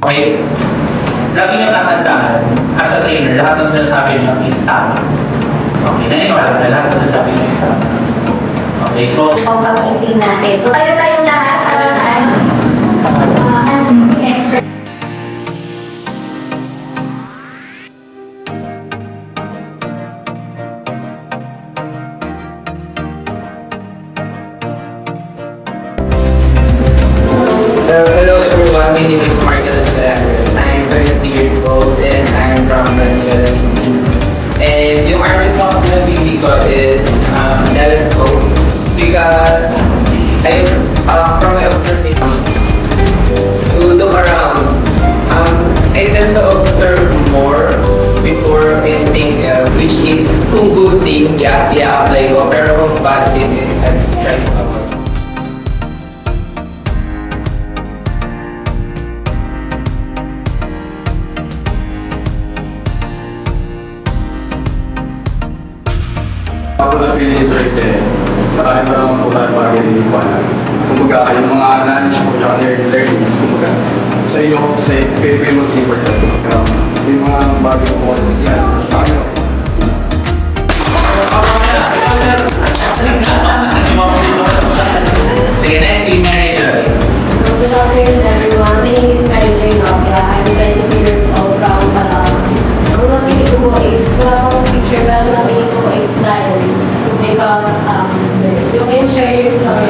Okay? Lagi nyo tatandaan, as a trainer, lahat ng sinasabi nyo is tama. Okay, naniniwala na lahat ng sinasabi nyo is tama. Okay, so... Pag-ising natin. So, tayo tayong lahat para sa extra. Hello everyone, my name is Marcus Escalander. I'm 20 years old and I'm from Venezuela. And yung army talk na bili ko is telescope because I, from my observation, to look around, I tend to observe more before anything else, which is kung good thing, i-apply ko, pero kung bad thing is I'm trying to avoid. Ako na pinili-sir kasi marami na lang po tayo para hindi pa na. Kumbaga, yung mga knowledge mo tsaka learnings, kumbaga, sa iyo, kayo mag-important. Yung mga bagay mo sa tayo. Sige, next, si Mary Joy. Good afternoon, everyone. My name is Mary Joy Novia. I'm 22 years old from Calao. Ang napili ko po is, wala akong picture, pero napili ko po is diary. Because you can share your story